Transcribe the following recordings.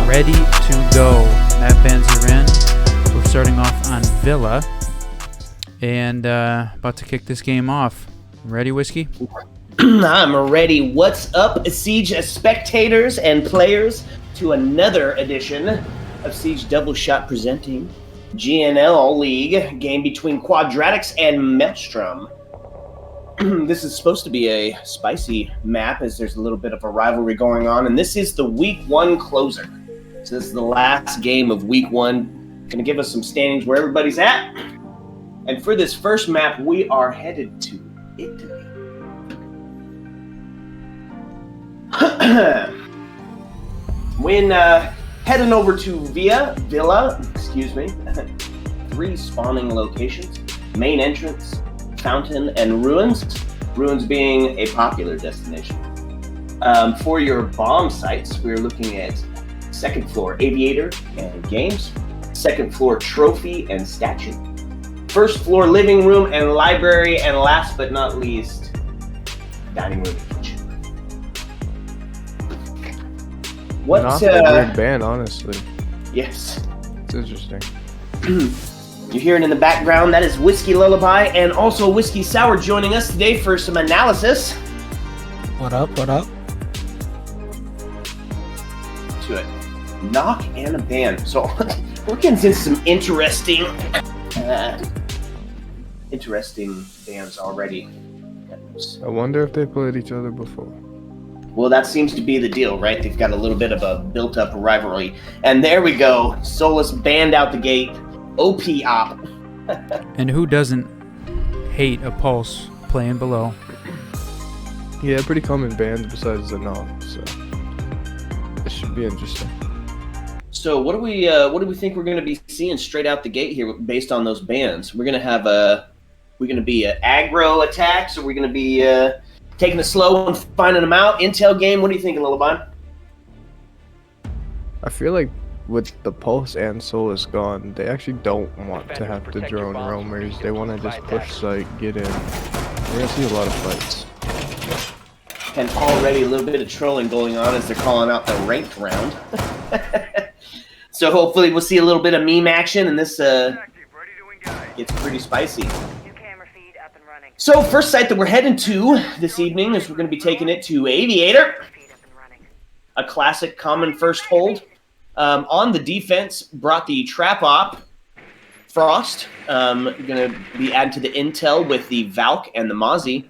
ready to go. Map bands are in. We're starting off on Villa and about to kick this game off. Ready, Whiskey? I'm ready. What's up, Siege spectators and players, to another edition of Siege Double Shot presenting GNL League, game between Quadratics and Maelstrom. This is supposed to be a spicy map as there's a little bit of a rivalry going on, and this is the week one closer. So this is the last game of week one. Going to give us some standings where everybody's at. And for this first map, we are headed to Italy. When heading over to Villa, 3 spawning locations, main entrance, fountain, and ruins. Ruins being a popular destination. For your bomb sites, we're looking at second floor aviator and games, second floor trophy and statue, first floor living room and library, and last but not least, dining room and kitchen. Not a weird band, honestly. Yes. It's interesting. You're hearing in the background, that is Whiskey Lullaby and also Whiskey Sour joining us today for some analysis. What up, what up? To it. Knock and a band. So we're getting into some interesting bands already. I wonder if they played each other before. Well, that seems to be the deal, right? They've got a little bit of a built-up rivalry. And there we go. Solus banned out the gate. OP op. And who doesn't hate a Pulse playing below? Yeah, pretty common band besides the knock, so it should be interesting. So what do we think we're going to be seeing straight out the gate here based on those bans? We're going to have we're going to be aggro attacks, or we're going to be taking it slow and finding them out. Intel game. What are you thinking, Lullaby? I feel like with the Pulse and Solus gone, they actually don't want to have to drone roamers. They want to just push site, get in. We're going to see a lot of fights. And already a little bit of trolling going on as they're calling out the ranked round. So hopefully we'll see a little bit of meme action, and this gets pretty spicy. So first site that we're heading to this evening is we're going to be taking it to Aviator. A classic common first hold. On the defense, brought the Trap Op, Frost. Going to be added to the intel with the Valk and the Mozzie.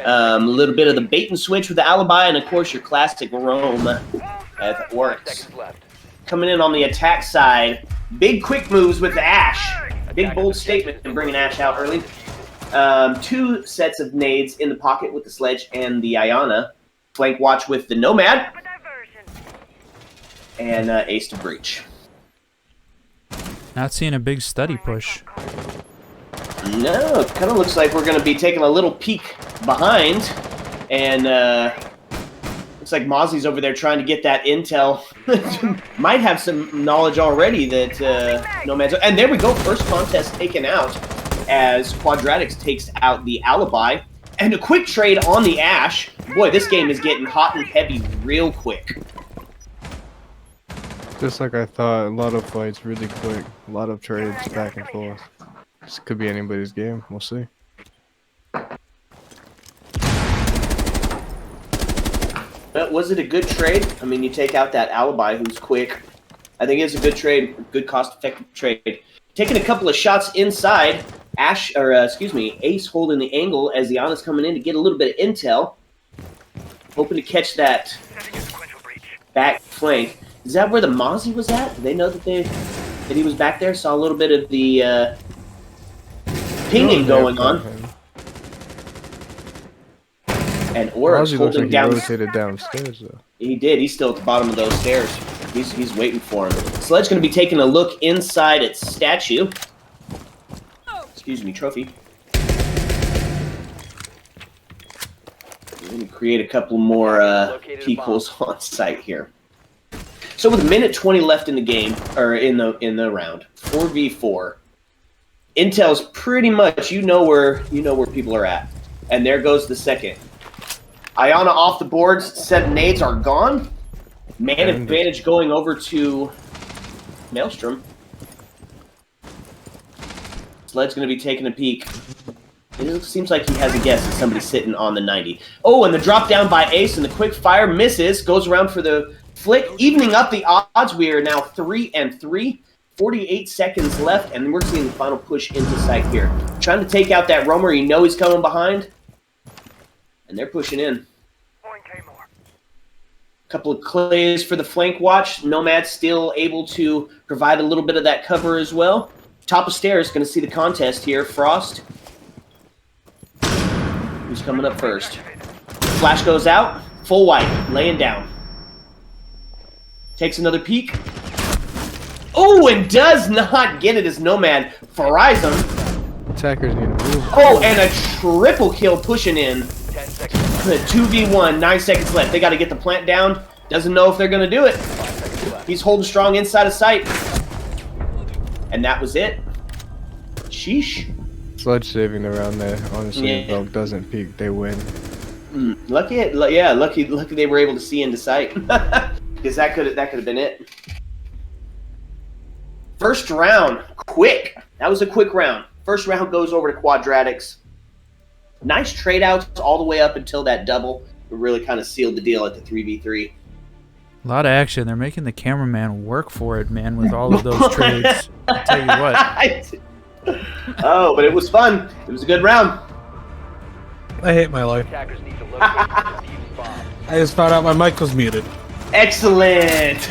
A little bit of the bait and switch with the Alibi, and of course your classic Roam as it works. Coming in on the attack side, big quick moves with the Ash. Big bold statement in bringing Ash out early. 2 sets of nades in the pocket with the Sledge and the Iana. Flank watch with the Nomad. And Ace to Breach. Not seeing a big study push. No, it kind of looks like we're going to be taking a little peek behind. And looks like Mozzie's over there trying to get that intel. Might have some knowledge already that Nomad's... And there we go, first contest taken out as Quadratics takes out the Alibi. And a quick trade on the Ash. Boy, this game is getting hot and heavy real quick. Just like I thought, a lot of fights really quick, a lot of trades back and forth. This could be anybody's game, we'll see. Was it a good trade? I mean, you take out that Alibi who's quick. I think it's a good trade, good cost-effective trade. Taking a couple of shots inside, Ace holding the angle as the Iana's coming in to get a little bit of intel. Hoping to catch that back flank. Is that where the Mozzie was at? Did they know that he was back there? Saw a little bit of the pinging going on. And Aura's holding down. He rotated downstairs though. He did. He's still at the bottom of those stairs. He's waiting for him. Sledge going to be taking a look inside its statue. Excuse me, trophy. We're going to create a couple more peoples on site here. So with a minute 20 left in the game, or in the round, 4v4. Intel's pretty much you know where people are at. And there goes the second. Iana off the boards, 7 nades are gone. Man advantage going over to Maelstrom. Sled's going to be taking a peek. It seems like he has a guess that somebody's sitting on the 90. Oh, and the drop down by Ace, and the quick fire misses. Goes around for the flick, evening up the odds. We are now 3-3. 48 seconds left, and we're seeing the final push into sight here. Trying to take out that roamer. You know he's coming behind. And they're pushing in. Couple of clays for the flank watch. Nomad still able to provide a little bit of that cover as well. Top of stairs, going to see the contest here. Frost. Who's coming up first? Flash goes out. Full white. Laying down. Takes another peek. Oh, and does not get it as Nomad fries him. Attackers need to move. Oh, and a triple kill pushing in. 2v1, 9 seconds left. They got to get the plant down. Doesn't know if they're going to do it. He's holding strong inside of sight. And that was it. Sheesh. Sledge saving around there. Honestly, Yeah. if Elk doesn't peek, they win. Lucky they were able to see into sight. Because that could have been it. First round, quick. That was a quick round. First round goes over to Quadratics. Nice trade outs all the way up until that double. It really kind of sealed the deal at the 3v3. A lot of action. They're making the cameraman work for it, man, with all of those trades. I'll tell you what. Oh, but it was fun. It was a good round. I hate my life. I just found out my mic was muted. Excellent.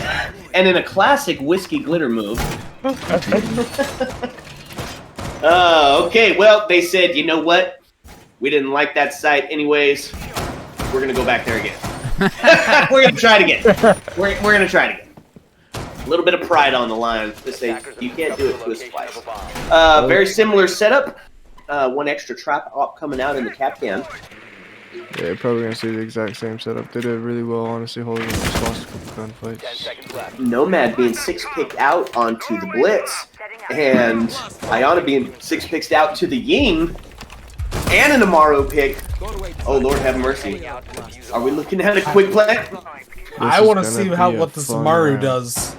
And in a classic whiskey glitter move. Okay, well, they said, you know what? We didn't like that site anyways. We're going to go back there again. We're going to try it again. We're going to try it again. A little bit of pride on the line to say you can't do it to us twice. Very similar setup. One extra trap op coming out in the cap can. Yeah, you're probably gonna see the exact same setup. They did really well, honestly, holding response to gunfights. Nomad being 6-picked out onto the Blitz, and Ayana being 6-picked out to the Ying, and an Amaro pick. Oh, Lord have mercy. Are we looking at a quick play? I want to see what this Maru does.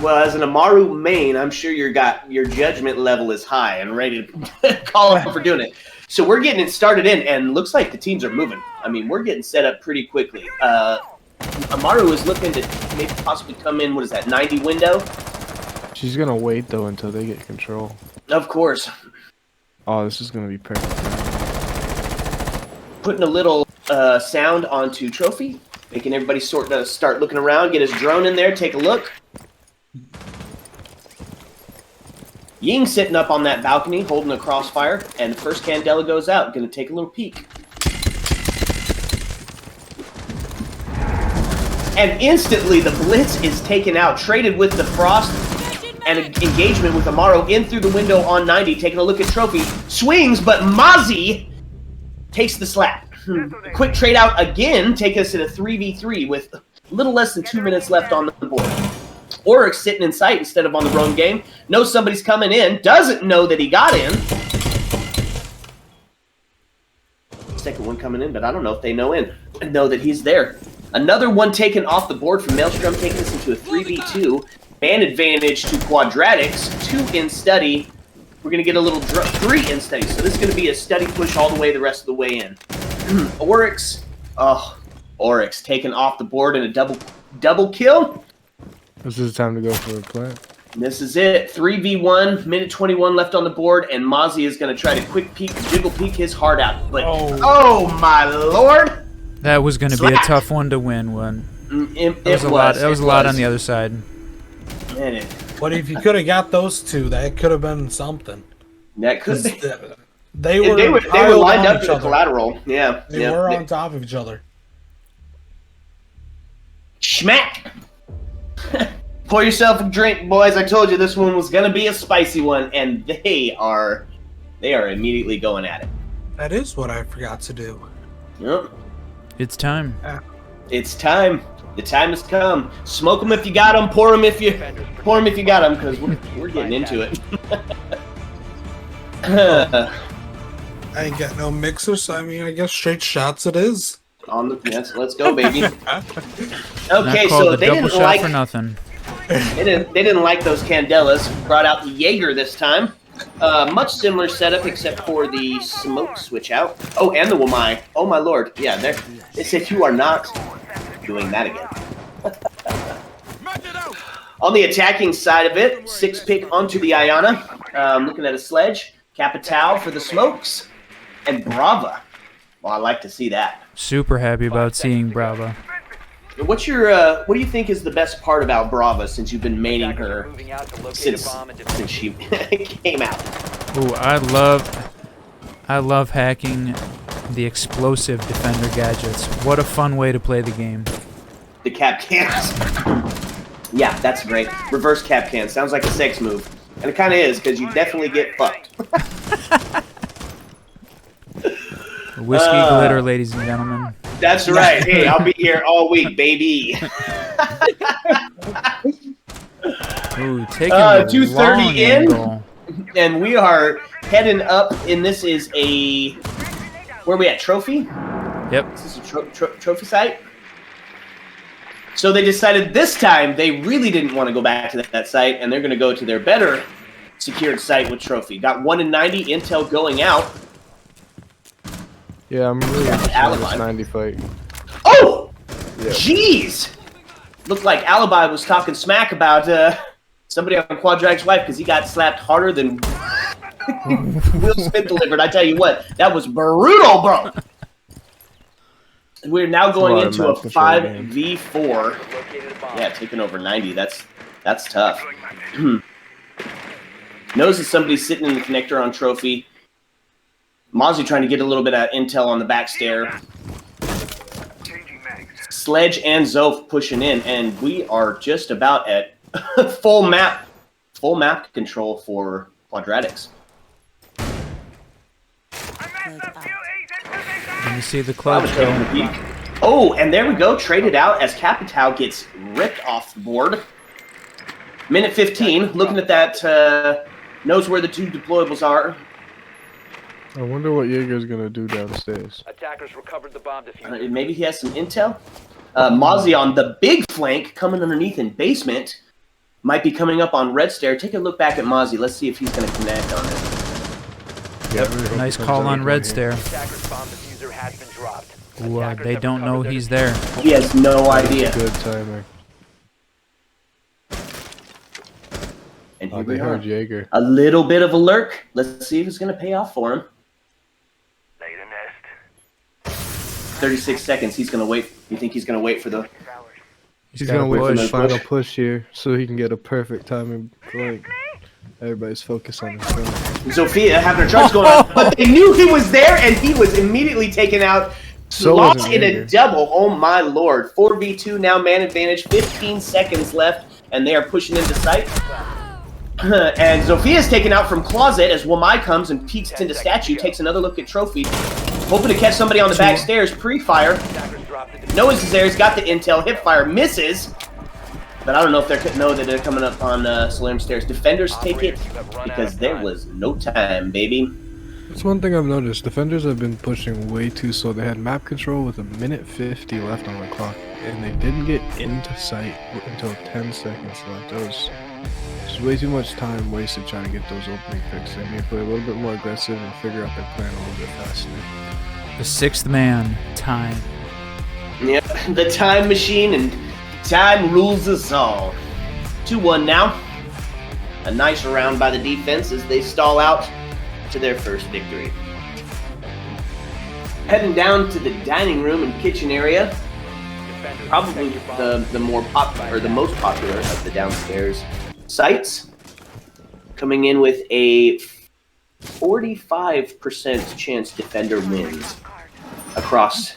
Well, as an Amaru main, I'm sure your judgment level is high and ready to call him for doing it. So we're getting it started in, and looks like the teams are moving. I mean, we're getting set up pretty quickly. Amaru is looking to maybe possibly come in, what is that, 90 window? She's gonna wait, though, until they get control. Of course. Oh, this is gonna be perfect. Putting a little sound onto Trophy, making everybody start looking around, get his drone in there, take a look. Ying sitting up on that balcony, holding a crossfire, and the first Candela goes out. Going to take a little peek. And instantly, the Blitz is taken out, traded with the Frost, and an engagement with Amaro in through the window on 90, taking a look at Trophy. Swings, but Mozzie takes the slap. Quick trade out again, take us to a 3v3 with a little less than 2 minutes left on the board. Oryx sitting in sight instead of on the roam game. Knows somebody's coming in. Doesn't know that he got in. Second one coming in, but I don't know if they know that he's there. Another one taken off the board from Maelstrom, taking us into a 3v2. Man advantage to Quadratics. 2 in study. We're going to get a little 3 in study. So this is going to be a study push all the way the rest of the way in. Oryx. Oh, Oryx taken off the board in a double kill. This is time to go for a plant. This is it. 3v1, minute 21 left on the board, and Mozzie is going to try to jiggle peek his heart out. But, oh my lord! That was going to be a tough one to win. That was a lot on the other side. Man, But if you could have got those two, that could have been something. that could be. They were lined up to the collateral. Yeah. They were on top of each other. Schmack! Pour yourself a drink, boys. I told you this one was going to be a spicy one, and they are immediately going at it. That is what I forgot to do. Yep. It's time. It's time. The time has come. Smoke them if you got them. Pour them if you got them, because we're getting into it. I ain't got no mixer, so I mean, I guess straight shots it is. On the let's go, baby. Not Okay, called so the they double didn't shot like for nothing. they didn't like those candelas. Brought out the Jaeger this time. Much similar setup except for the smoke switch out. Oh, and the Wamai. Oh my lord. Yeah, they said you are not doing that again. On the attacking side of it, 6-pick onto the Ayana. Looking at a sledge. Capital for the smokes. And Brava. Well, I like to see that. Super happy about seeing Brava. What's your what do you think is the best part about Brava since you've been maining her since she came out? Ooh, I love hacking the explosive defender gadgets. What a fun way to play the game. The cap cans. Yeah, that's great. Reverse cap can. Sounds like a sex move. And it kind of is, because you definitely get fucked. Whiskey glitter, ladies and gentlemen. That's right. Hey, I'll be here all week, baby. Ooh, taking a 230 long in. angle. And we are heading up, and this is a... Where are we at? Trophy? Yep. Is this a trophy site? So they decided this time they really didn't want to go back to that site, and they're going to go to their better secured site with trophy. Got 1 in 90 intel going out. Yeah, I'm really interested in this 90 fight. Oh! Yeah. Jeez! Looked like Alibi was talking smack about somebody on Quadratics wife because he got slapped harder than Will Smith delivered. I tell you what, that was brutal, bro. We're now going into a 5v4. Yeah, taking over 90. That's tough. Knows that somebody's sitting in the connector on trophy. Mozzie trying to get a little bit of intel on the back stair. Sledge and Zof pushing in, and we are just about at full map control for Quadratics. Let me see the club. Oh, and there we go. Traded out as Capital gets ripped off the board. Minute 15. Looking at that, knows where the 2 deployables are. I wonder what Jaeger's gonna do downstairs. Attackers recovered the bomb diffuser. Maybe he has some intel. Mozzie on the big flank, coming underneath in basement. Might be coming up on red stair. Take a look back at Mozzie. Let's see if he's going to connect on it. Yep, nice call on red stair. Attackers bomb diffuser has been dropped. Ooh, they don't know he's there. He has no idea. Good timer. And here They we are. heard Jaeger. A little bit of a lurk. Let's see if it's going to pay off for him. 36 seconds. He's going to wait. You think he's going to wait for the... He's gonna wait for the push. final push here so he can get a perfect timing. Like, everybody's focused on his phone. Zofia having her charge going on. But they knew he was there, and he was immediately taken out. So Lost wasn't in a Jaeger. double. Oh, my lord. 4v2 now, man advantage. 15 seconds left, and they are pushing into sight. And Zofia's taken out from closet as Wamai comes and peeks into statue, takes another look at trophy. Hoping to catch somebody on the back stairs, pre-fire. Noah's is there, he's got the intel, hip fire, misses. But I don't know if they know that they're coming up on Solarium stairs. Defenders take it because there was no time, baby. That's one thing I've noticed. Defenders have been pushing way too slow. They had map control with a minute 50 left on the clock, and they didn't get into sight until 10 seconds left. That was just way too much time wasted trying to get those opening picks. They need to play a little bit more aggressive and figure out their plan a little bit faster. The 6th man, time. Yep, the time machine, and time rules us all. 2-1 now. A nice round by the defense as they stall out to their first victory. Heading down to the dining room and kitchen area. Probably the more popular, or the most popular of the downstairs sites. Coming in with a 45% chance defender wins across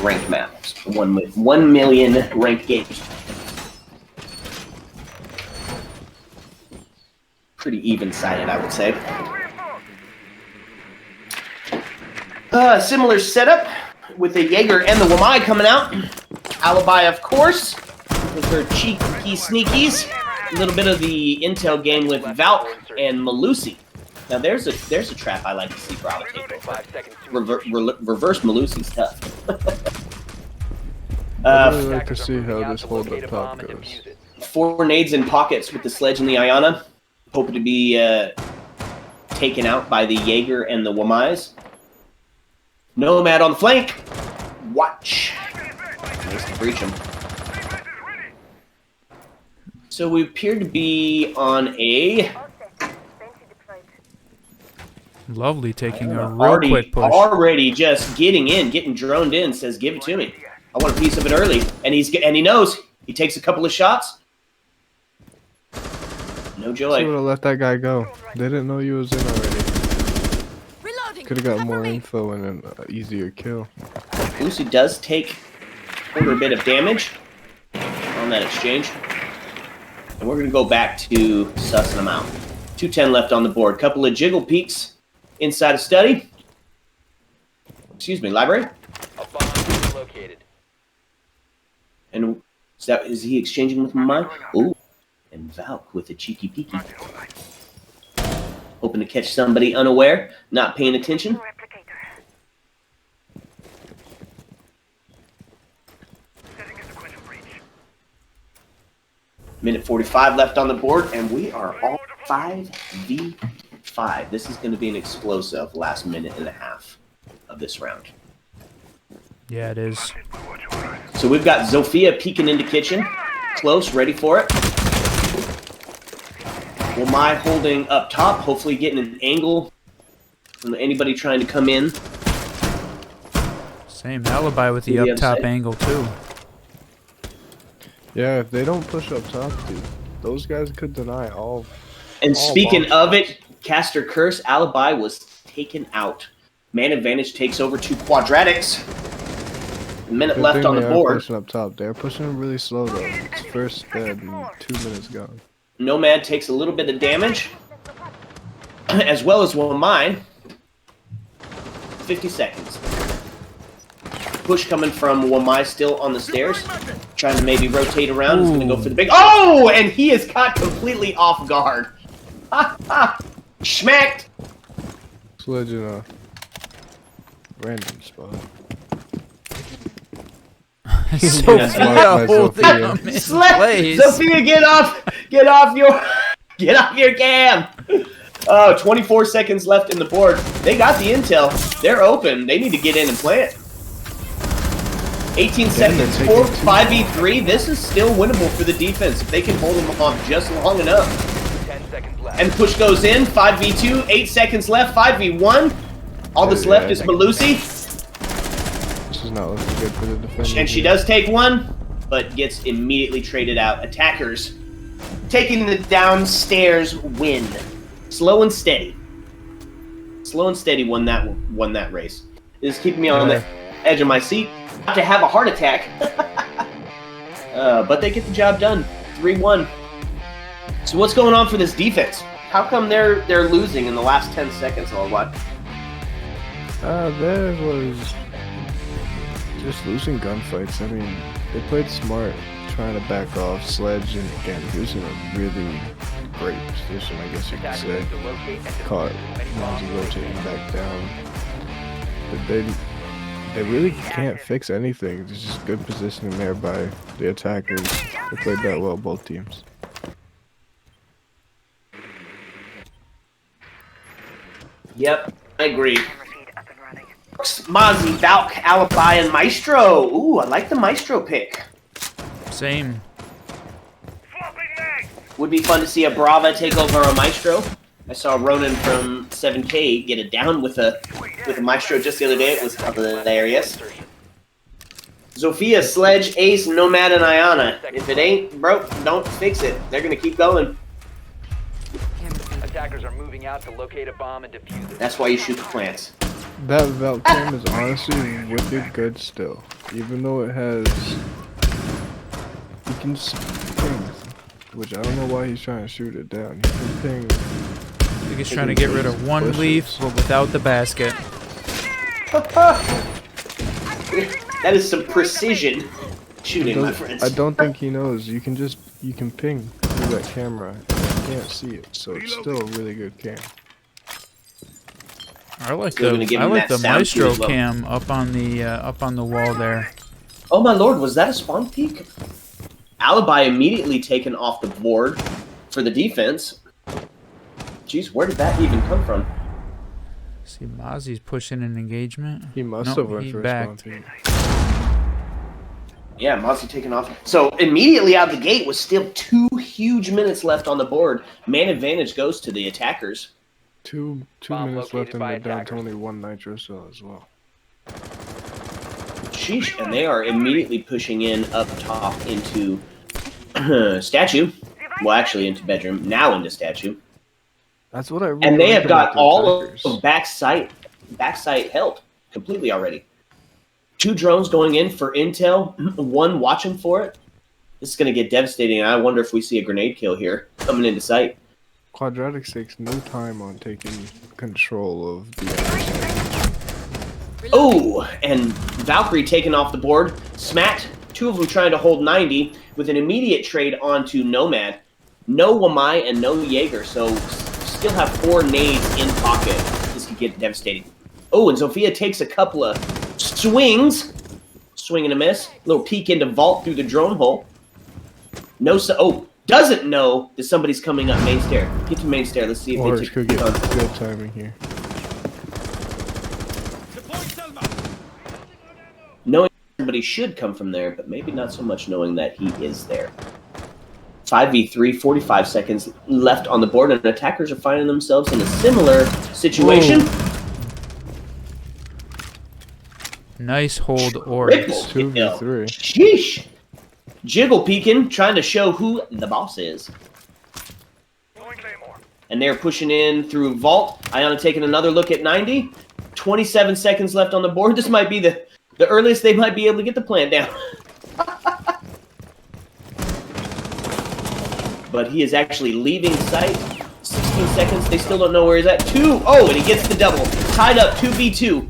ranked maps. 1 million ranked games. Pretty even-sided, I would say. Similar setup with the Jaeger and the Wamai coming out. Alibi, of course, with her cheeky sneakies. A little bit of the intel game with Valk and Malusi. Now there's a trap I like to see Bravo take over. Reverse Malusi's tough. I'd really like to Attackers are see moving how out this to hold locate up a bomb top and goes. defuse it. 4 nades in pockets with the sledge and the Iana. Hoping to be taken out by the Jaeger and the Wamais. Nomad on the flank. Watch. Nice to breach him. So we appear to be on a Lovely, taking a real already, quick push. already just getting in, getting droned in. Says, "Give it to me. I want a piece of it early." And he knows. He takes a couple of shots. No Should have joy. let that guy go. They didn't know you was in already. Reloading. Could have got more Cover me. info and an easier kill. Lucy does take a bit of damage on that exchange. And we're going to go back to sussing them out. 210 left on the board. Couple of jiggle peeks inside of study. Excuse me, library. A bomb has been located. And is he exchanging with mine? Ooh. And Valk with a cheeky peeky. Hoping to catch somebody unaware, not paying attention. Minute 45 left on the board, and we are all 5v5. This is going to be an explosive last minute and a half of this round. Yeah, it is. So we've got Zofia peeking into kitchen. Close, ready for it. Wamai holding up top, hopefully getting an angle from anybody trying to come in. Same alibi with the To the up top other side. angle too. Yeah, if they don't push up top, dude, those guys could deny all. And all speaking bombs. of it, Caster Curse, Alibi was taken out. Man advantage takes over to Quadratics. A minute Good left thing on the they are board. pushing up top. They're pushing them really slow though. It's first dead and 2 minutes gone. Nomad takes a little bit of damage, as well as Wamai. 50 seconds. Push coming from Wamai still on the stairs. Trying to maybe rotate around. He's going to go for the big... Oh! And he is caught completely off guard. Ha ha! Schmacked! Sledge in a random spot. Sophia holding Sophia. him in Slap! place. Sophia, get off your cam! 24 seconds left in the board. They got the intel. They're open. They need to get in and plant. 18 seconds, taking 4, two. 5v3. This is still winnable for the defense if they can hold them off just long enough. 10 seconds left. And push goes in. 5v2, 8 seconds left. 5v1. All that's Yeah, left is yeah. Malusi. This is not looking good for the defense. And she does take one, but gets immediately traded out. Attackers taking the downstairs win. Slow and steady. Slow and steady won that race. This is keeping me on the edge of my seat. About to have a heart attack. But they get the job done. 3-1. So what's going on for this defense? How come they're losing in the last 10 seconds or what? There was just losing gunfights. I mean, they played smart, trying to back off Sledge, and again, he was in a really great position, I guess you could Attackers say. need to locate and Caught defuse as many bombs Mozzie as rotating possible. back down. But they really can't fix anything. There's just good positioning there by the attackers. They played that well, both teams. Yep, I agree. Mozzie, Valk, Alibi, and Maestro. Ooh, I like the Maestro pick. Same. Would be fun to see a Brava take over a Maestro. I saw Ronan from 7K get it down with a Maestro just the other day. It was hilarious. Zofia, Sledge, Ace, Nomad, and Iana. If it ain't broke, don't fix it. They're gonna keep going. Attackers are moving out to locate a bomb and defuse it. That's why you shoot the plants. That Valk cam is honestly wicked good still. Even though it has... You can just ping, which I don't know why he's trying to shoot it down. You can ping... I think he's trying to get rid of one leaf, but without the basket. That is some precision shooting, my friends. I don't think he knows. You can ping through that camera. You can't see it, so it's still a really good cam. I like Still gonna give him that sound cue Maestro as well. cam up on the wall there. Oh my lord, was that a spawn peek? Alibi immediately taken off the board for the defense. Jeez, where did that even come from? See, Mozzie's pushing an engagement. He must Nope, have went he for a backed. spawn peek. Yeah, Mozzie taking off. So immediately out the gate with still 2 huge minutes left on the board. Man advantage goes to the attackers. Two Bomb minutes located left and by they're down to attackers. only 1 nitro cell as well. Sheesh, and they are immediately pushing in up top into statue. Well, actually into bedroom. Now into statue. That's what I really And they like have got about the all attackers. of backside held completely already. 2 drones going in for intel, 1 watching for it. This is going to get devastating. I wonder if we see a grenade kill here coming into sight. Quadratics takes no time on taking control of the other. Oh, and Valkyrie taken off the board. Smacked. 2 of them trying to hold 90 with an immediate trade onto Nomad. No Wamai and no Jaeger, so still have 4 nades in pocket. This could get devastating. Oh, and Zofia takes a couple of swings. Swing and a miss. Little peek into vault through the drone hole. Doesn't know that somebody's coming up main stair. Get to main stair. Let's see if Or they it could get good timing here. Knowing somebody should come from there, but maybe not so much knowing that he is there. 5v3, 45 seconds left on the board, and attackers are finding themselves in a similar situation. Whoa. Nice hold, or Triple 2v3. Sheesh. Jiggle peeking, trying to show who the boss is. And they're pushing in through vault. Iona taking another look at 90. 27 seconds left on the board. This might be the earliest they might be able to get the plant down. But he is actually leaving sight. 16 seconds. They still don't know where he's at. 2. Oh, and he gets the double. Tied up 2v2.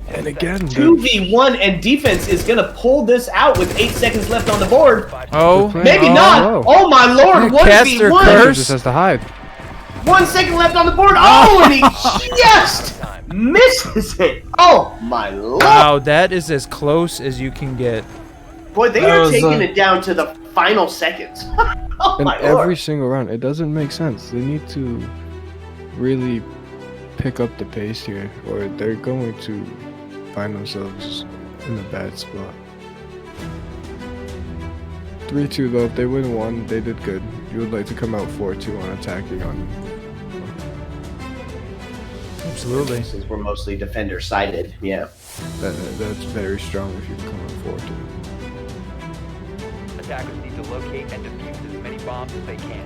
And again, 2v1, and defense is going to pull this out with 8 seconds left on the board. oh, Maybe Oh, not. no. Oh my lord. Caster 1v1. curse. just has to hide. 1 second left on the board. Oh, and he just misses it. Oh my lord. wow, that is as close as you can get. Boy, they That are was, taking it down to the final seconds. Oh And my every lord. single round, it doesn't make sense. They need to really pick up the pace here, or they're going to find themselves in a bad spot. 3-2 though, if they win 1, they did good. You would like to come out 4-2 on attacking on. Absolutely. Since we're mostly defender-sided, yeah. That's very strong if you can come out 4-2. Attackers need to locate and defuse as many bombs as they can.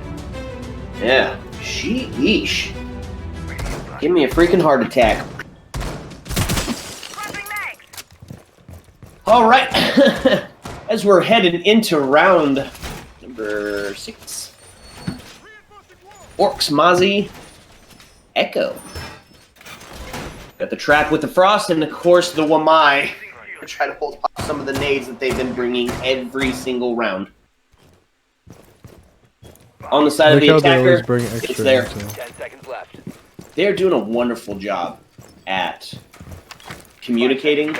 Yeah. Sheesh. Give me a freaking heart attack. All right. As we're headed into round number 6. Orcs, Mozzie, Echo. Got the trap with the frost, and of course the Wamai. We're trying to hold off some of the nades that they've been bringing every single round. On the side of the Look how they always attacker, bring it's extra there. intel. 10 seconds left. They're doing a wonderful job at communicating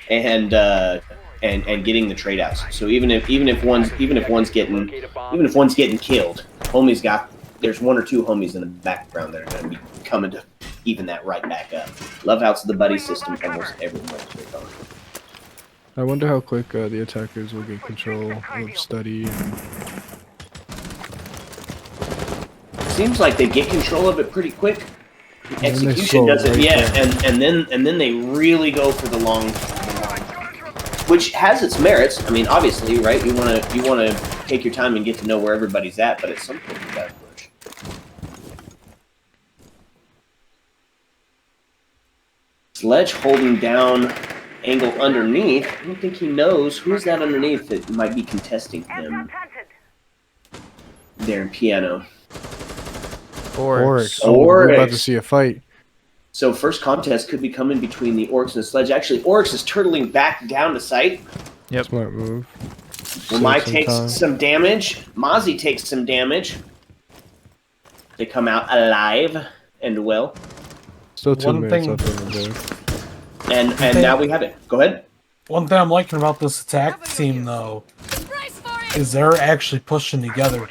and getting the trade outs. So even if one's getting killed, there's 1 or 2 homies in the background that are going to be coming to even that right back up. Love outs of the buddy system almost everywhere. I wonder how quick the attackers will get control of study. And Seems like they get control of it pretty quick. then they Execution slow doesn't, right yeah, down. and then they really go for the long, which has its merits. I mean, obviously, right? You wanna take your time and get to know where everybody's at, but at some point you gotta push. Sledge holding down angle underneath. I don't think he knows who's that underneath that might be contesting him. There in piano. Oryx. Oh, we're about to Oryx. see a fight. So first contest could be coming between the Orcs and the Sledge. Actually, Oryx is turtling back down to sight. Yep. Smart move. Wamai Save some takes time. some damage. Mozzie takes some damage. They come out alive and well. Still 2 One minutes thing- left on the day. And now we have it. Go ahead. One thing I'm liking about this attack team, though, Brace for it! is they're actually pushing together.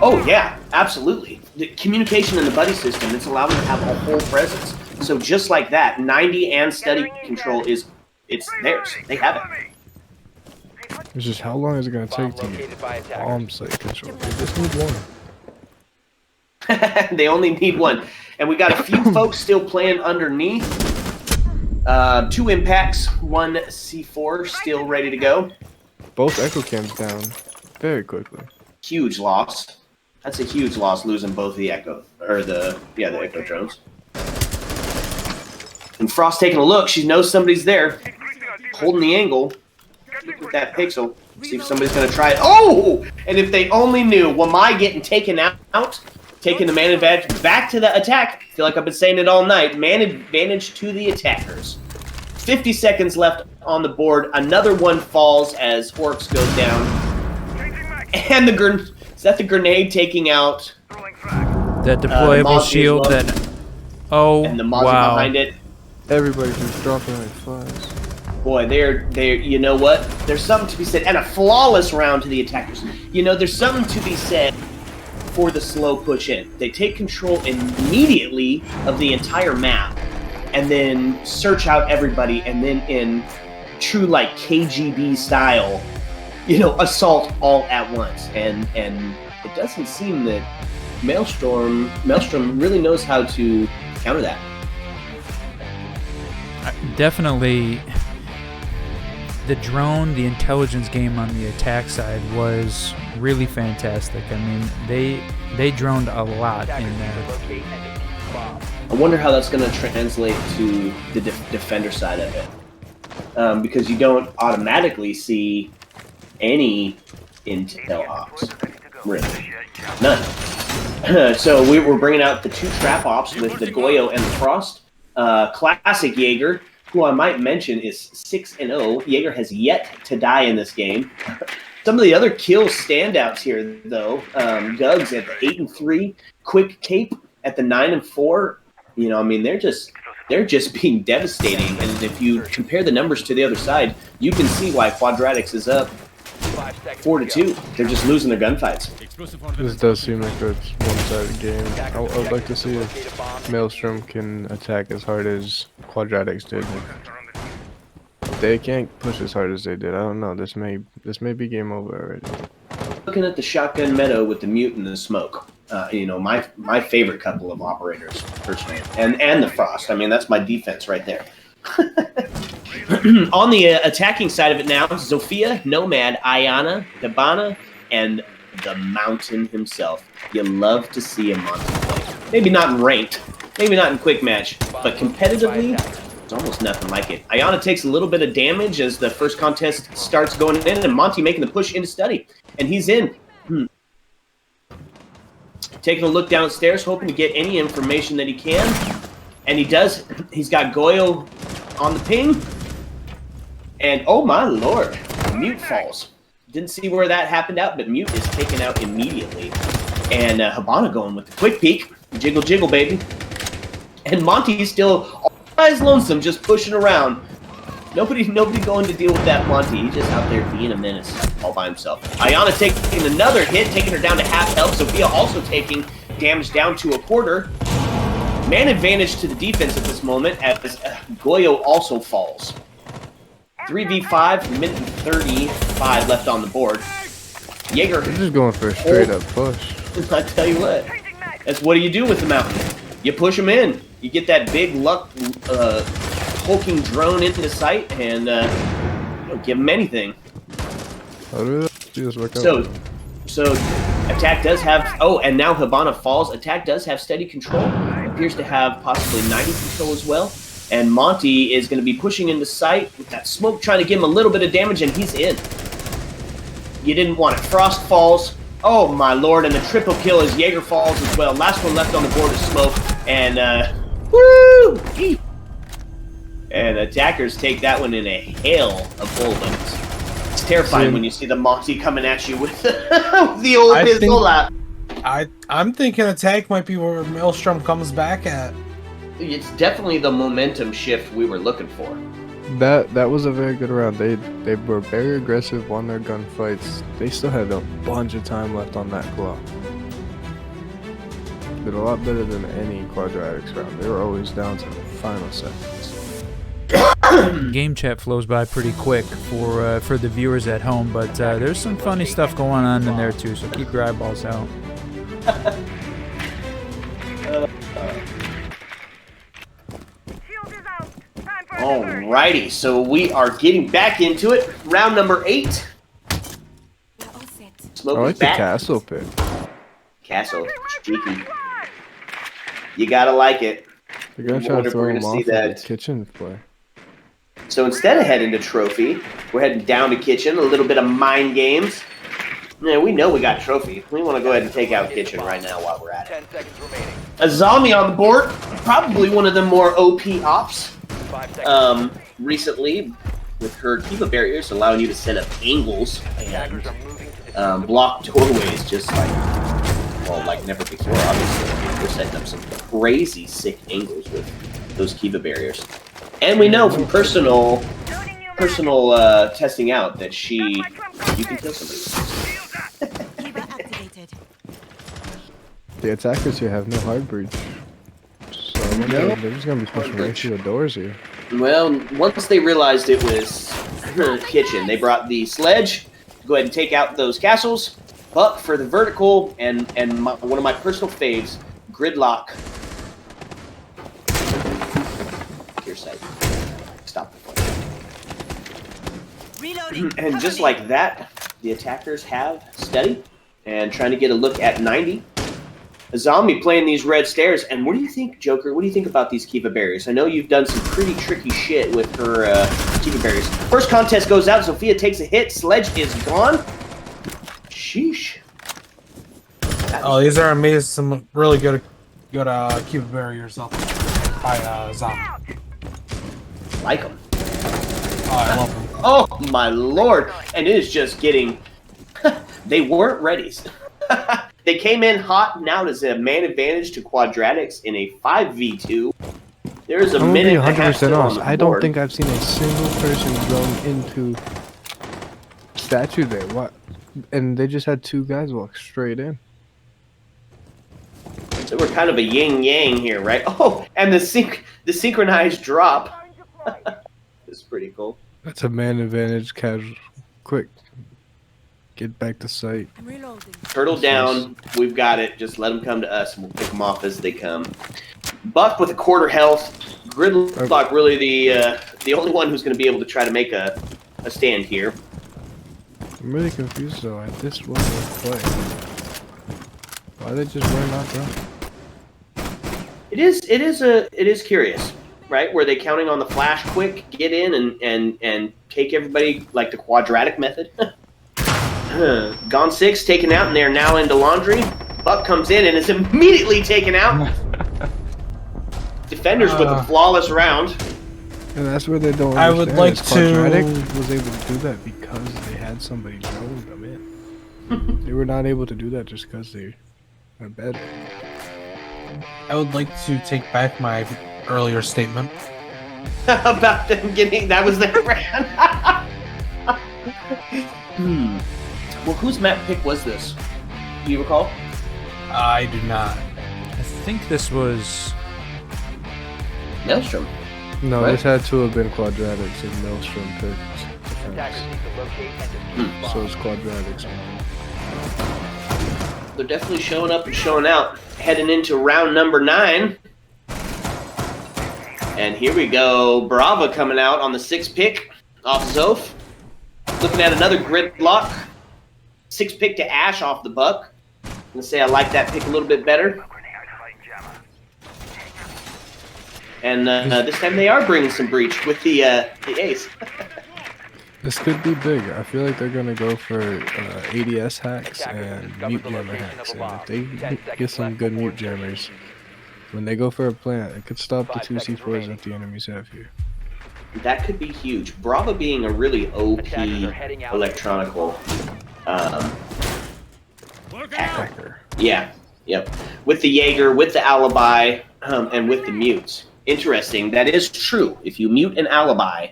Oh yeah, absolutely. The communication in the buddy system, it's allowed them to have a whole presence. So just like that, 90 and steady control it's theirs. They have it. It's just how long is it gonna Bomb take to get located by attackers. bomb site control? They just need one. They only need one. And we got a few folks still playing underneath. 2 impacts, 1 C4 still ready to go. Both echo cams down very quickly. Huge loss. That's a huge loss, losing both the echo the echo drones. And Frost taking a look. She knows somebody's there, holding the angle. Look at that pixel. See if somebody's gonna try it. Oh! And if they only knew, Wamai getting taken out, taking the man advantage back to the attack. I feel like I've been saying it all night. Man advantage to the attackers. 50 seconds left on the board. Another one falls as Orcs goes down. And is that the grenade taking out That deployable Mozzie shield as well. that... Oh, and the Mozzie wow. behind it? Everybody's just dropping like flies. Boy, they're you know what? There's something to be said, and a flawless round to the attackers. You know, there's something to be said for the slow push in. They take control immediately of the entire map, and then search out everybody, and then in true like KGB style, you know, assault all at once. And it doesn't seem that Maelstrom really knows how to counter that. Definitely, the drone, the intelligence game on the attack side was really fantastic. I mean, they droned a lot in Attackers need to there. locate and defuse the bomb. I wonder how that's going to translate to the defender side of it, because you don't automatically see any intel ops, really, none. So we're bringing out the 2 trap ops with the Goyo and the Frost. Classic Jaeger, who I might mention is 6-0. Jaeger has yet to die in this game. Some of the other kill standouts here, though, Gugs at the 8-3, Quick Cape at the 9-4. You know, I mean, they're just being devastating. And if you compare the numbers to the other side, you can see why Quadratics is up 4-2. They're just losing their gunfights. This does seem like a one-sided game. I would like to see if Maelstrom can attack as hard as Quadratics did. They can't push as hard as they did. I don't know. This may be game over already. Looking at the shotgun meadow with the mute and the smoke. You know, my favorite couple of operators, personally. And the Frost. I mean, that's my defense right there. On the attacking side of it now, Zofia, Nomad, Ayana, Debana, and the Mountain himself. You love to see a Monty play. Maybe not in ranked, maybe not in quick match, but competitively, it's almost nothing like it. Ayana takes a little bit of damage as the first contest starts going in, and Monty making the push into study. And he's in. Taking a look downstairs, hoping to get any information that he can. And he does. He's got Goyo on the ping. And oh my lord, Mute falls. Didn't see where that happened out, but Mute is taken out immediately. And Habana going with the quick peek. Jiggle, jiggle, baby. And Monty's still always lonesome, just pushing around. Nobody going to deal with that Monty. He's just out there being a menace all by himself. Ayana taking another hit, taking her down to half health. Sophia also taking damage down to a quarter. Man advantage to the defense at this moment as Goyo also falls. 3v5, minute and 35 left on the board. Jaeger. They're just going for a straight up push. I tell you what, that's what do you do with the Mountain? You push them in. You get that big luck hulking drone into the sight and you don't give them anything. So attack does have, oh, and now Habana falls. Attack does have steady control. Appears to have possibly 90 control as well. And Monty is going to be pushing into sight with that smoke, trying to give him a little bit of damage, and he's in. You didn't want it. Frost falls. Oh, my lord. And the triple kill as Jaeger falls as well. Last one left on the board is Smoke. And, woo! And attackers take that one in a hail of bullets. It's terrifying when you see the Monty coming at you with the old pistol out. I'm thinking attack might be where Maelstrom comes back at. It's definitely the momentum shift we were looking for. That was a very good round. They were very aggressive, won their gunfights. They still had a bunch of time left on that clock. Did a lot better than any Quadratics round. They were always down to the final seconds. Game chat flows by pretty quick for the viewers at home, but there's some funny stuff going on in there too. So keep your eyeballs out. Alrighty, so we are getting back into it. Round number 8. We're all set. Smoke I is like the back. castle pick. Castle, streaky. You gotta like it. They're gonna I try wonder to if we're throw gonna him see off of that. the kitchen play. So instead of heading to trophy, we're heading down to kitchen. A little bit of mind games. Yeah, we know we got trophy. We want to go ahead and take out kitchen right now while we're at it. 10 seconds remaining. A zombie on the board. Probably one of the more OP ops 5 seconds. recently with her Kiva barriers allowing you to set up angles Attackers and are moving to the block doorways just like never before, obviously. We're setting up some crazy sick angles with those Kiva barriers. And we know from personal testing out that you can kill somebody. Kiva activated. The attackers here have no hard breach. So I wonder if they're just gonna be pushing right through the doors here. Well, once they realized it was kitchen, they brought the sledge to go ahead and take out those castles. Buck for the vertical, and one of my personal faves, gridlock. Your side. Stop the fun. Reloading. And just like that, the attackers have steady and trying to get a look at 90. A zombie playing these red stairs. And what do you think, Joker? What do you think about these Kiva barriers? I know you've done some pretty tricky shit with her Kiva barriers. First contest goes out. Sophia takes a hit. Sledge is gone. Sheesh. Oh, these are amazing. Some really good Kiva barriers up by Zombie. Like them. Oh, I love them. Oh, my lord. And it is just getting... They weren't ready. They came in hot. Now there's a man advantage to Quadratics in a 5v2. There's a I'm minute gonna and be a half 100% still on honest. the I don't board. think I've seen a single person drone into statue there. What? And they just had 2 guys walk straight in. So we're kind of a yin-yang here, right? Oh, and the synchronized drop. It's pretty cool. That's a man advantage. Casual, quick, get back to site. I'm reloading. Turtle down. We've got it. Just let them come to us, and we'll pick them off as they come. Buck with a quarter health. Gridlock really the only one who's going to be able to try to make a stand here. I'm really confused though. At this one play, why they just run not done? It is curious, right? Were they counting on the flash quick, get in and take everybody like the quadratic method? Gone 6 taken out, and they're now into laundry. Buck comes in and is immediately taken out. Defenders with a flawless round. And that's where they don't. I would like Quadratic to- was able to do that because they had somebody drilling them in. They were not able to do that just because they are better. I would like to take back my earlier statement. About them getting that was their round. Well, whose map pick was this? Do you recall? I do not. I think this was. Maelstrom. No, Right. this had to have been Quadratics and Maelstrom picked attackers defense. need to locate and defuse So bombs. it's Quadratics. They're definitely showing up and showing out. Heading into round number 9. And here we go. Brava coming out on the 6th pick off Zoph. Looking at another gridlock. 6th pick to Ash off the Buck. I'm going to say I like that pick a little bit better. And this time they are bringing some breach with the ace. This could be big. I feel like they're gonna go for ADS hacks Attackers and discovered mute the jammer location hacks. of a And bomb. if they 10 seconds get some left good before mute jammers, when they go for a plant, it could stop the 5 2 seconds C4s remaining. that the enemies have here. That could be huge. Brava being a really OP Attackers are heading out. electronical Hacker. Yeah, yep. With the Jaeger, with the alibi, and with the mutes. Interesting. That is true. If you mute an alibi,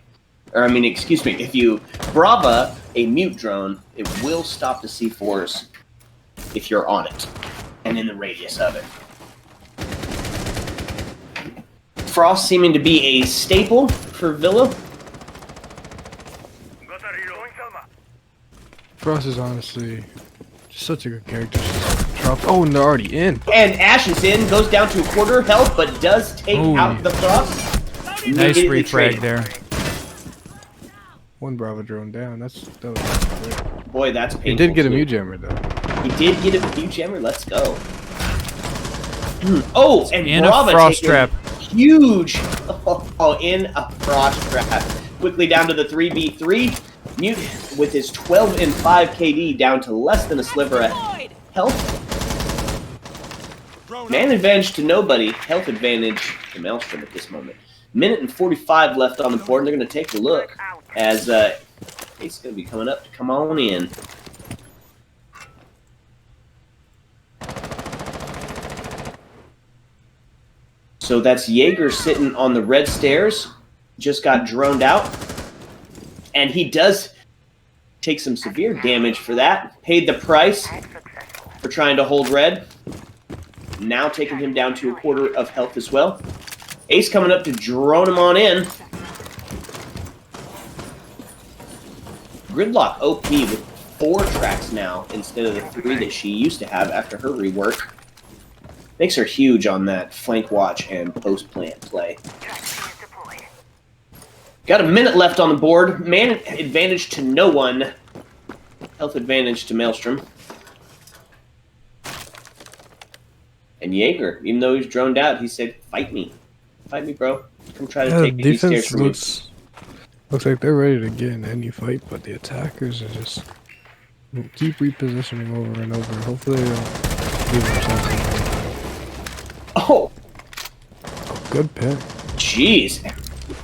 or I mean, excuse me, if you Brava a mute drone, it will stop the C4s if you're on it and in the radius of it. Frost seeming to be a staple for Villa. Frost is honestly just such a good character. Oh, and they're already in. And Ash is in, goes down to a quarter health, but does take out the Frost. Nice refrag there. One Bravo drone down. That was great. Boy, that's painful. He did get a too. mute jammer though. He did get a mute jammer. Let's go. Oh, and In Brava a frost taking trap. Huge. Oh, in a frost trap. Quickly down to the 3v3. Mute with his 12 and 5 KD down to less than a sliver of health. Man advantage to nobody. Health advantage to Maelstrom at this moment. Minute and 45 left on the board, and they're going to take a look as it's going to be coming up to come on in. So that's Jaeger sitting on the red stairs. Just got droned out. And he does take some severe damage for that. Paid the price for trying to hold red. Now taking him down to a quarter of health as well. Ace coming up to drone him on in. Gridlock OP with 4 tracks now instead of the 3 that she used to have after her rework. Makes her huge on that flank watch and post plant play. Got a minute left on the board. Man advantage to no one. Health advantage to Maelstrom. And Jaeger, even though he's droned out, he said, "Fight me. Fight me, bro. Come try to take these stairs from me." Looks like they're ready to get in any fight, but the attackers are just keep repositioning over and over. Hopefully they don't leave themselves in. Oh! Good pick. Jeez.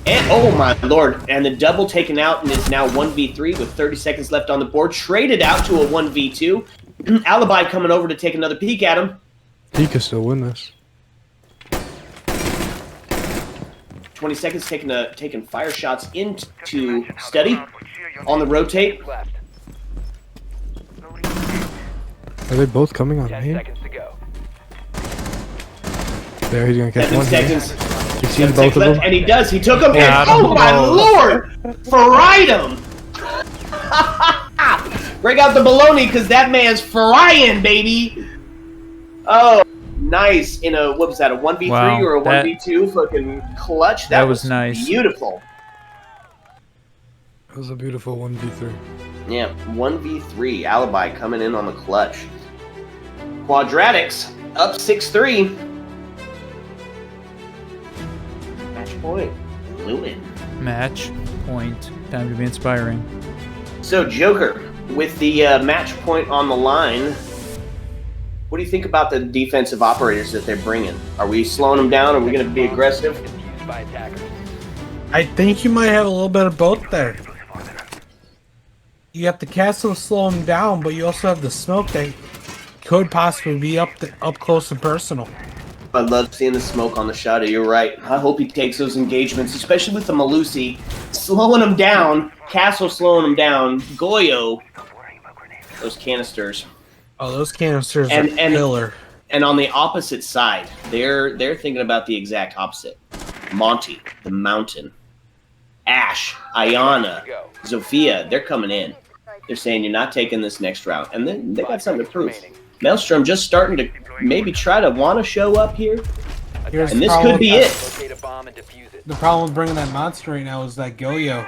And, oh my lord. And the double taken out and is now 1v3 with 30 seconds left on the board. Traded out to a 1v2. Alibi coming over to take another peek at him. He can still win this. 20 seconds taking fire shots into study on the rotate. Left. Are they both coming on 10 main? seconds to go. There, he's gonna catch 7 one. seconds. He's seen 7 both seconds of left, them. and he does. He took him. Yeah, And, oh my lord! Fried him! Break out the baloney, because that man's frying, baby! Oh, nice. In a, what was that, a 1v3 Wow, or a 1v2 fucking clutch? That was nice. Beautiful. That was a beautiful 1v3. Yeah, 1v3. Alibi coming in on the clutch. Quadratics up 6-3. Match point. Lewin. Match point. Time to be inspiring. So, Joker, with the match point on the line, what do you think about the defensive operators that they're bringing? Are we slowing them down? Are we going to be aggressive? Defused by attackers. I think you might have a little bit of both there. You have the castle slow him down, but you also have the smoke that could possibly be up close and personal. I love seeing the smoke on the shutter. You're right. I hope he takes those engagements, especially with the Malusi. Slowing him down. Castle slowing him down. Goyo. Those canisters. Oh, those canisters And- are killer. And on the opposite side, they're thinking about the exact opposite. Monty, the Mountain, Ash, Ayana, Zofia, they're coming in. They're saying you're not taking this next round. And then they got something to prove. Maelstrom just starting to maybe try to want to show up here. Here's And the this problem could be with it. Locate a bomb and defuse it. The problem with bringing that monster right now is that Goyo.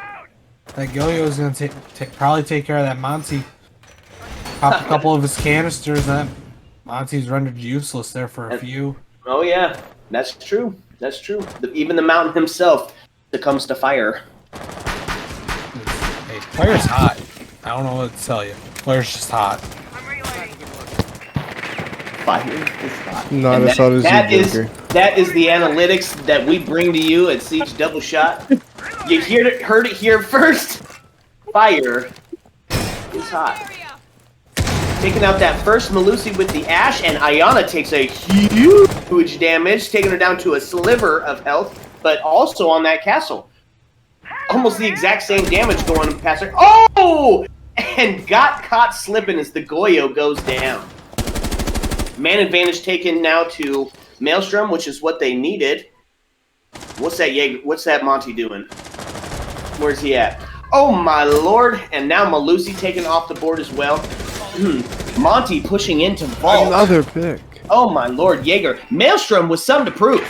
That Goyo is going to probably take care of that Monty. Pop a couple of his canisters, and that Monty's rendered useless there for a few. Oh, yeah. That's true. That's true. Even the Mountain himself succumbs to fire. Hey, fire's hot. I don't know what to tell you. Fire's just hot. Fire is hot. Not And as hot as that you, is Joker. that is the analytics that we bring to you at Siege Double Shot. You heard it here first. Fire is hot. Taking out that first Malusi with the Ash, and Ayana takes a huge damage, taking her down to a sliver of health, but also on that castle. almost the exact same damage going past her. Oh! And got caught slipping as the Goyo goes down. Man advantage taken now to Maelstrom, which is what they needed. What's that Jaeger? What's that Monty doing? Where's he at? Oh my lord! And now Malusi taken off the board as well. Monty pushing into vault. Another pick. Oh my lord, Jaeger. Maelstrom with something to prove.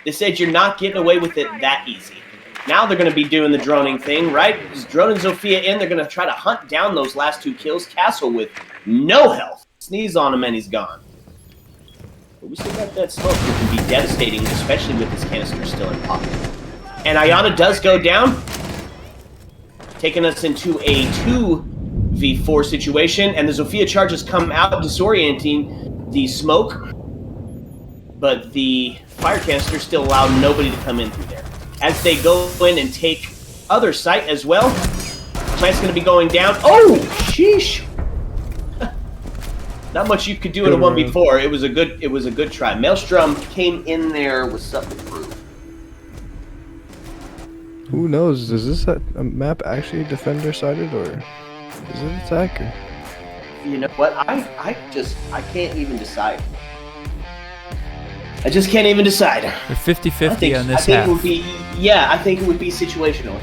They said you're not getting away with it that easy. Now they're going to be doing the droning thing, right? Just droning Zofia in. They're going to try to hunt down those last 2 kills. Castle with no health. Sneeze on him and he's gone. But we still got that smoke that can be devastating, especially with this canister still in pocket. And Ayana does go down, taking us into a 2v4 situation. And the Zofia charges come out, disorienting the smoke. But the fire canister still allowed nobody to come in through there. As they go in and take other site as well. Plant's going to be going down. Oh, sheesh! Not much you could do in a 1v4. It was a good try. Maelstrom came in there with something to prove. Who knows? Is this a map actually defender-sided or is it attacker? You know what? I can't even decide. I just can't even decide. We're 50-50 on this I think half. it would be, yeah, I think it would be situational.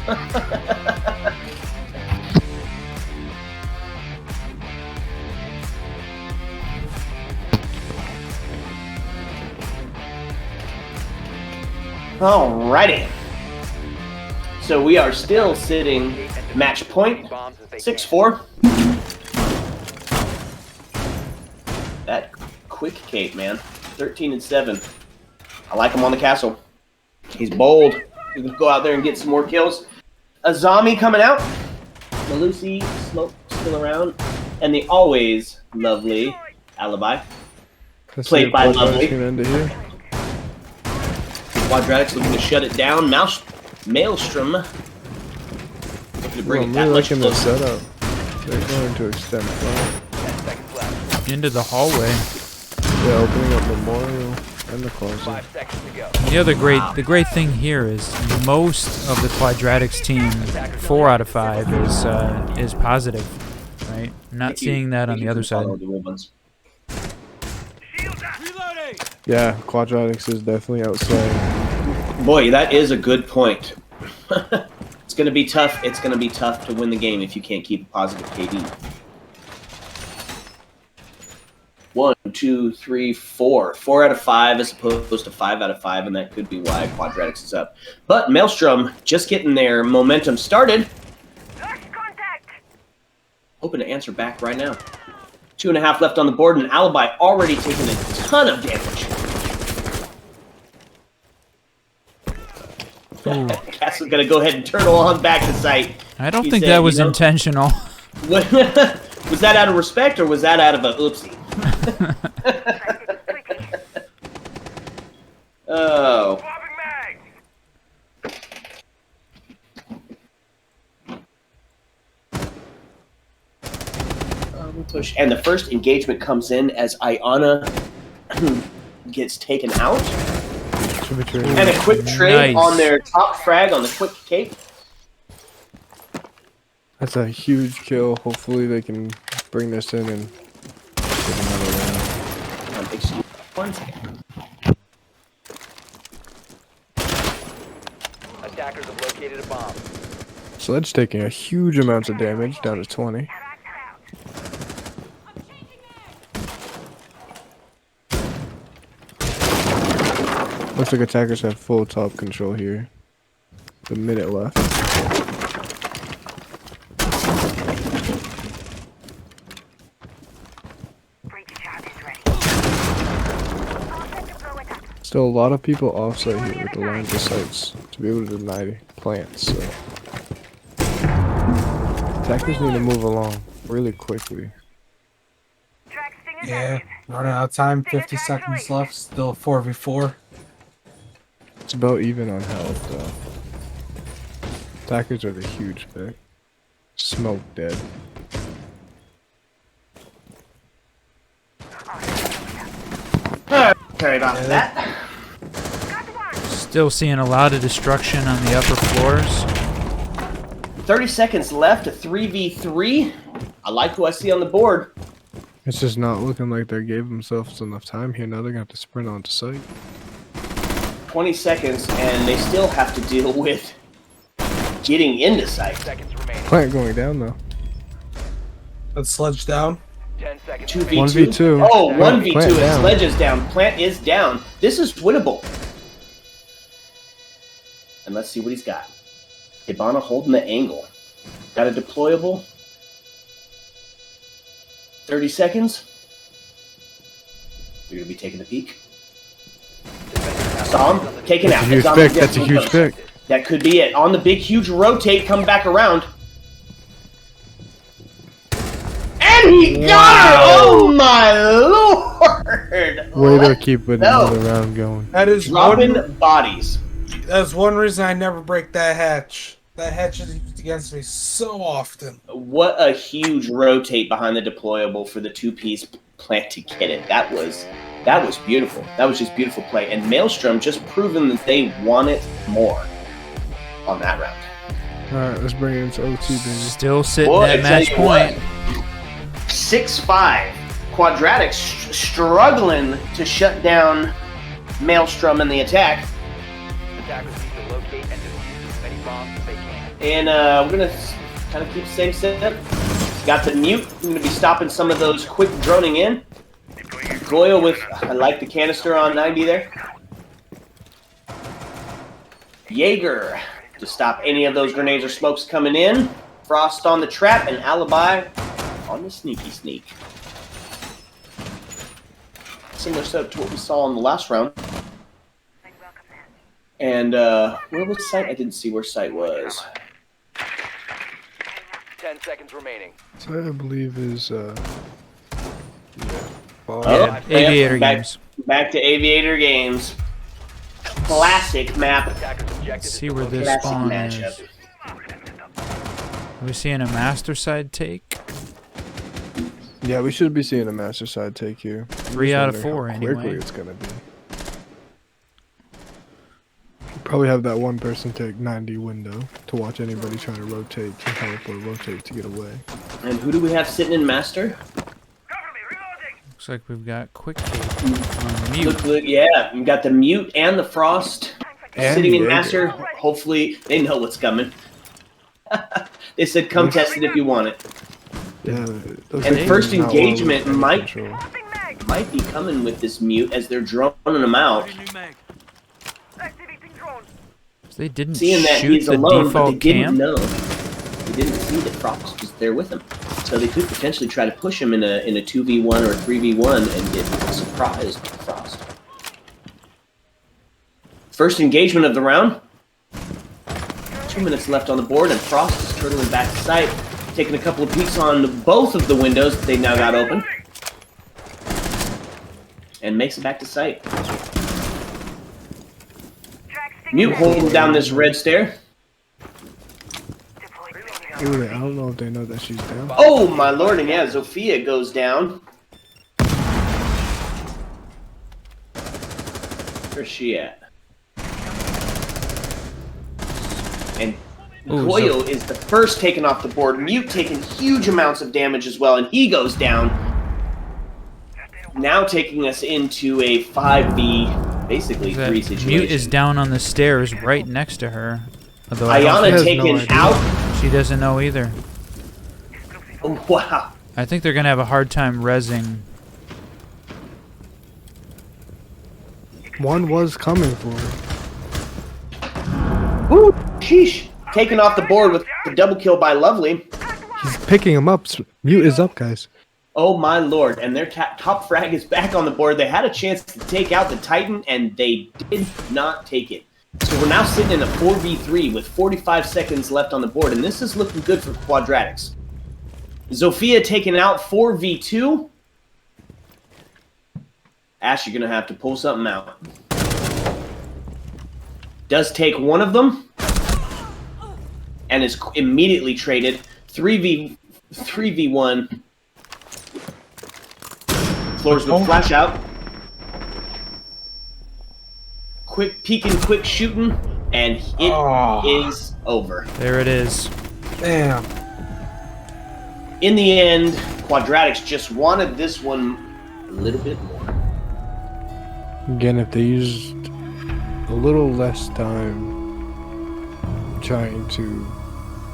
Alrighty. So we are still sitting match point 6-4. That quick Kate, man. 13-7. I like him on the castle. He's bold. He's gonna go out there and get some more kills. A zombie coming out. Malusi, Smoke still around. And the always lovely Alibi. Played by Lovely. Quadratics looking to shut it down. Maelstrom looking to bring it that much liking the closer. setup. They're going to extend front. Into the hallway. Yeah, opening up Memorial and the closet. 5 seconds to go. The great thing here is most of the Quadratics team, 4 out of 5 is positive, right? Not seeing that on the other side. Yeah, Quadratics is definitely outside. Boy, that is a good point. It's gonna be tough. It's gonna be tough to win the game if you can't keep a positive KD. 1, 2, 3, 4. 4 out of 5 as opposed to 5 out of 5, and that could be why Quadratics is up. But Maelstrom just getting their momentum started. Hoping to answer back right now. 2.5 left on the board, and Alibi already taking a ton of damage. Castle's gonna go ahead and turtle on back to site. I don't think that was intentional. Was that out of respect or was that out of a oopsie? Oh. Push. And the first engagement comes in as Ayana gets taken out. And a quick trade on their top frag on the quick cape. That's a huge kill. Hopefully they can bring this in and get another round. Excuse me. 1 second. Attackers have located a bomb. Sledge taking a huge amount of damage, down to 20. Looks like attackers have full top control here. The minute left. Still a lot of people offsite here with the lines of sights to be able to deny plants, so attackers need to move along really quickly. Yeah, running out of time, 50 seconds left, still 4v4. It's about even on health, though. Attackers are the huge pick. Smoke dead. Sorry about that. Still seeing a lot of destruction on the upper floors. 30 seconds left, a 3v3. I like who I see on the board. It's just not looking like they gave themselves enough time here. Now they're gonna have to sprint onto site. 20 seconds, and they still have to deal with getting into sight. Seconds remaining. Plant going down though. Let's sledge down. 10 seconds. 2v2. 1v2. Oh, Plant 1v2. And down. Sledge is down. Plant is down. This is winnable. And let's see what he's got. Hibana holding the angle. Got a deployable. 30 seconds. You're going to be taking a peek. Saw him. Taken out. Huge It's on pick. the That's a huge pick. That could be it. On the big, huge rotate, come back around. And he got her! Oh my lord! Way to keep with No. another round going. That is Dropping one. bodies. That's one reason I never break that hatch. That hatch is used against me so often. What a huge rotate behind the deployable for the two-piece plant to get it. That was beautiful. That was just beautiful play. And Maelstrom just proven that they want it more on that round. Alright, let's bring it into OT, baby. Still sitting Boy, I at tell match you point. what, 6-5. Quadratics struggling to shut down Maelstrom in the attack. Attackers need to locate and defuse as many bombs as they can. And we're going to kind of keep the same setup. Got the mute. We're going to be stopping some of those quick droning in. Goyle with, I like the canister on 90 there. Jaeger to stop any of those grenades or smokes coming in. Frost on the trap and Alibi on the sneaky sneak. Similar setup to what we saw in the last round. And where was site? I didn't see where site was. 10 seconds remaining. So I believe is Yeah, Aviator games. Back to Aviator games. Classic map. Attackers objective Let's is see to where locate this Classic spawn matchup. is. Are we seeing a master side take? Yeah, we should be seeing a master side take here. 3 out of Just wonder 4 how quickly anyway. it's gonna be. Probably have that one person take 90 window to watch anybody trying to rotate to teleport rotate to get away. And who do we have sitting in Master? Looks like we've got quick take on mute. Look, yeah, we got the mute and the Frost And sitting in Jaeger. Master. Hopefully, they know what's coming. They said, "Come test it if you want it." Yeah, And first not well engagement with might control. might be coming with this mute as they're droning them out. They didn't Seeing that shoot he's the alone, but they default didn't camp. know. They didn't see that Frost was there with him, so they could potentially try to push him in a 2v1 or a 3v1 and get surprised with Frost. First engagement of the round. 2 minutes left on the board, and Frost is turtling back to sight, taking a couple of peeks on both of the windows that they now got open, and makes it back to sight. Mute holding down this red stair. Ooh, I don't know if they know that she's down. Oh my lord, and yeah, Zofia goes down. Where's she at? And Ooh, Goyo is the first taken off the board. Mute taking huge amounts of damage as well, and he goes down. Now taking us into a 5v, basically That 3 situation. mute is down on the stairs right next to her. Although I don't Ayana has no taken idea. out. she doesn't know either. Oh, wow. I think they're gonna have a hard time rezzing. One was coming for her. Woo, sheesh. Taken off the board with the double kill by Lovely. He's picking him up. Mute is up, guys. Oh my lord, and their top frag is back on the board. They had a chance to take out the Titan, and they did not take it. So we're now sitting in a 4v3 with 45 seconds left on the board, and this is looking good for Quadratics. Zofia taking out 4v2. Ash, you're going to have to pull something out. Does take one of them, and is immediately traded. 3v1. Floors with flash out. Quick peeking, quick shooting, and it is over. There it is. Damn. In the end, Quadratics just wanted this one a little bit more. Again, if they used a little less time trying to,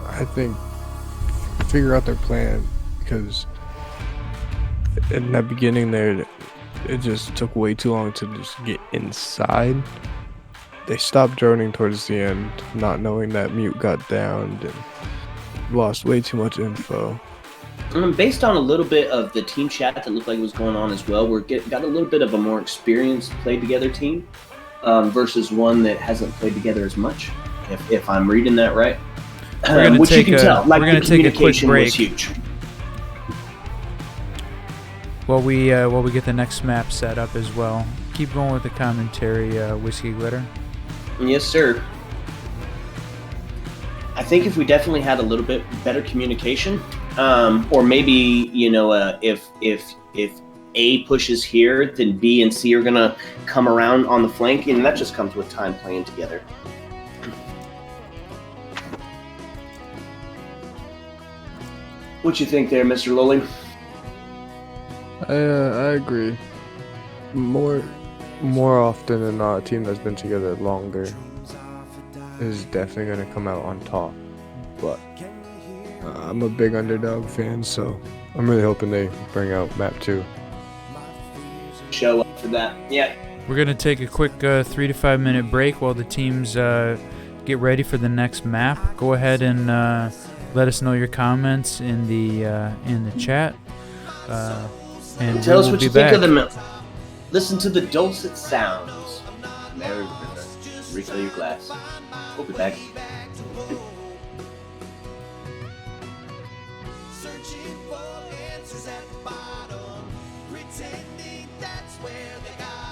I think, figure out their plan, because in that beginning there, it just took way too long to just get inside. They stopped droning towards the end, not knowing that Mute got downed, and lost way too much info. Based on a little bit of the team chat that looked like it was going on as well, got a little bit of a more experienced played together team versus one that hasn't played together as much, if I'm reading that right. Which you can tell, like the communication was huge. While we get the next map set up as well. Keep going with the commentary, Whiskey Glitter. Yes, sir. I think if we definitely had a little bit better communication, or maybe if A pushes here, then B and C are gonna come around on the flank, and that just comes with time playing together. What you think there, Mr. Lowly? I agree. More often than not, a team that's been together longer is definitely going to come out on top. But I'm a big underdog fan, so I'm really hoping they bring out map 2. Show up for that. Yeah. We're going to take a quick 3 to 5 minute break while the teams get ready for the next map. Go ahead and let us know your comments in the chat. And tell us what you think of them. them. Listen to the dulcet sounds. Mary River, refill your glass. We'll be back. Searching for answers at the bottom, pretending that's where they got.